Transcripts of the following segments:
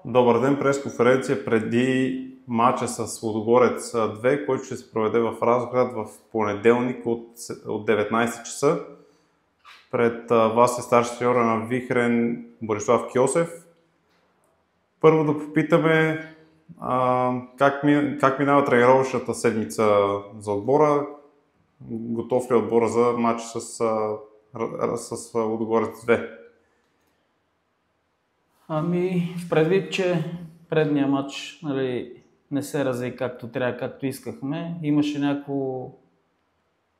Добър ден, пресконференция преди матча с Лудогорец 2, който ще се проведе в Разград в понеделник от 19 часа. Пред вас е старши треньор на Вихрен Борислав Кьосев. Първо да попитаме как минава тренировъчната седмица за отбора. Готов ли е отбора за матч с Лудогорец 2? Предвид, че предния матч не се разви както трябва, както искахме, имаше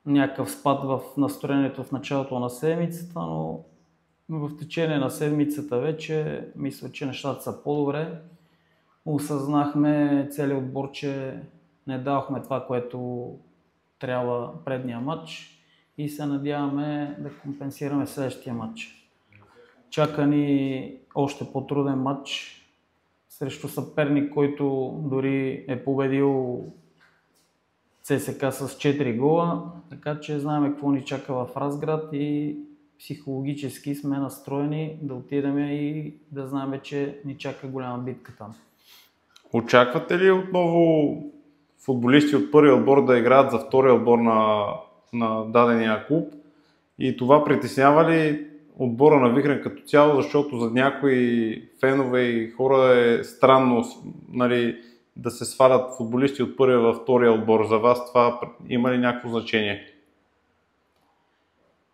някакъв спад в настроението в началото на седмицата, но в течение на седмицата вече мисля, че нещата са по-добре. Осъзнахме целият отбор, че не дадохме това, което трябва предния матч и се надяваме да компенсираме следващия матч. Чака ни още по-труден матч срещу съперник, който дори е победил ЦСКА с 4 гола, така че знаем какво ни чака в Разград и психологически сме настроени да отидем и да знаем, че ни чака голяма битка там. Очаквате ли отново футболисти от първия отбор да играят за втория отбор на дадения клуб? И това притеснява ли отбора на Вихрен като цяло, защото за някои фенове и хора е странно, да се свалят футболисти от първия във втория отбор? За вас това има ли някакво значение?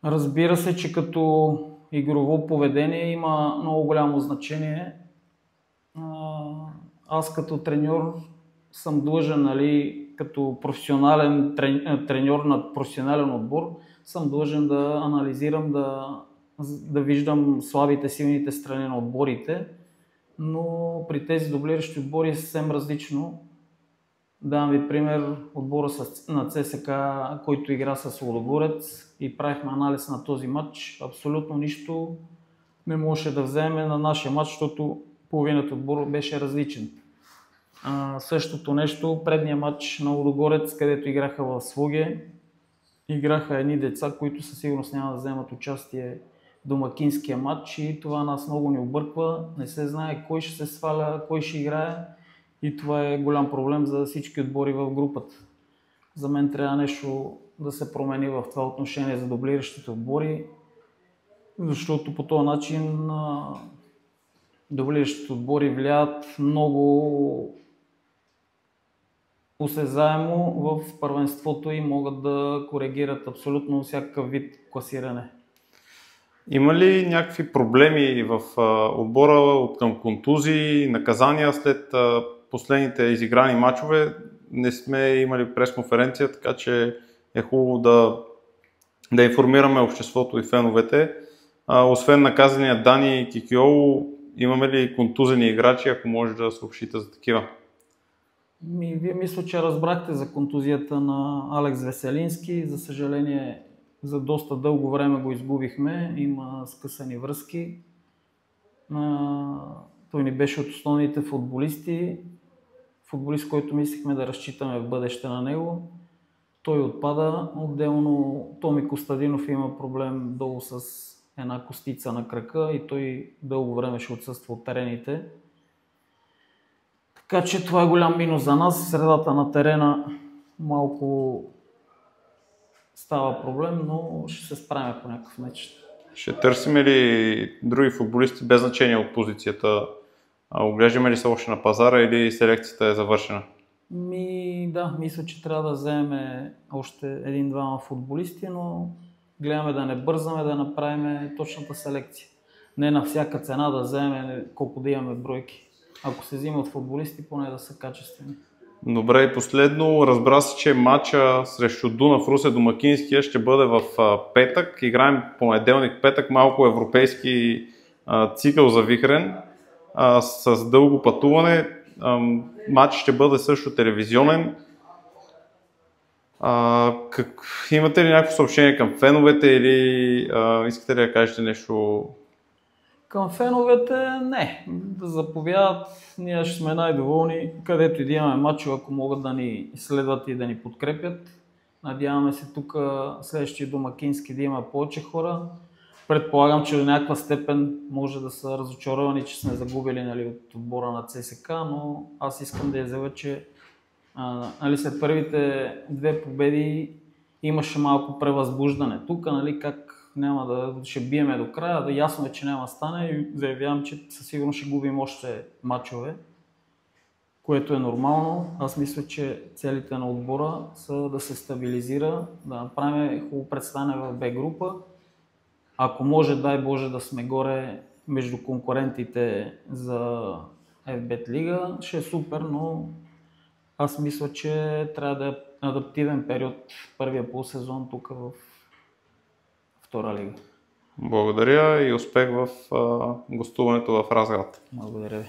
Разбира се, че като игрово поведение има много голямо значение. Аз като треньор съм длъжен, като професионален треньор на професионален отбор, съм длъжен да анализирам, да виждам слабите, силните страни на отборите, но при тези дублиращи отбори е съвсем различно. Давам ви пример отбора на ЦСКА, който игра с Лудогорец и правихме анализ на този матч. Абсолютно нищо не можеше да вземе на нашия матч, защото половината отбор беше различен. Същото нещо, предния матч на Лудогорец, където играха в Слуге, играха едни деца, които със сигурност няма да вземат участие в домакинския матч и това нас много ни обърква. Не се знае кой ще се сваля, кой ще играе и това е голям проблем за всички отбори в групата. За мен трябва нещо да се промени в това отношение за дублиращите отбори, защото по този начин дублиращите отбори влияят много осезаемо в първенството и могат да коригират абсолютно всякакъв вид класиране. Има ли някакви проблеми в отбора от към контузии, наказания след последните изиграни мачове? Не сме имали пресконференция, така че е хубаво да информираме обществото и феновете. Освен наказания Дани и Кикиол, имаме ли контузени играчи, ако може да съобщите за такива? Вие мисля, че разбрахте за контузията на Алекс Веселински. За съжаление, за доста дълго време го изгубихме. Има скъсани връзки. Той ни беше от основните футболисти. Футболист, който мислихме да разчитаме в бъдеще на него. Той отпада. Отделно Томи Костадинов има проблем долу с една костица на крака и той дълго време ще отсъства от терените. Така че това е голям минус за нас. Средата на терена малко става проблем, но ще се справим по някакъв начин. Ще търсим ли други футболисти без значение от позицията? Оглеждаме ли се още на пазара или селекцията е завършена? Да, мисля, че трябва да вземем още един-двама футболисти, но гледаме да не бързаме, да направим точната селекция. Не на всяка цена да вземем колко да имаме бройки. Ако се взимат футболисти, поне да са качествени. Добре, и последно, разбра се, че матча срещу Дунав Русе домакинския ще бъде в петък. Играем понеделник-петък, малко европейски цикъл за Вихрен с дълго пътуване. Матч ще бъде също телевизионен. Имате ли някакво съобщение към феновете или искате ли да кажете нещо? Към феновете не. Да заповядат, ние ще сме най-доволни, където и да имаме матчове, ако могат да ни следват и да ни подкрепят. Надяваме се тук следващия домакински да има повече хора. предполагам, че до някаква степен може да са разочаровани, че сме загубили, нали, от отбора на ЦСК, но аз искам да я заявя, че нали, след първите 2 победи имаше малко превъзбуждане. Тук, нали, как няма да ще биеме до края, да ясно е, че няма да стане и заявявам, че със сигурност ще губим още мачове, което е нормално. Аз мисля, че целите на отбора са да се стабилизира, да направим хубаво представяне в Б група. Ако може, дай Боже, да сме горе между конкурентите за FBET лига, ще е супер, но аз мисля, че трябва да е адаптивен период първия полусезон тук в втора лига. Благодаря и успех в гостуването в Разград. Благодаря ви.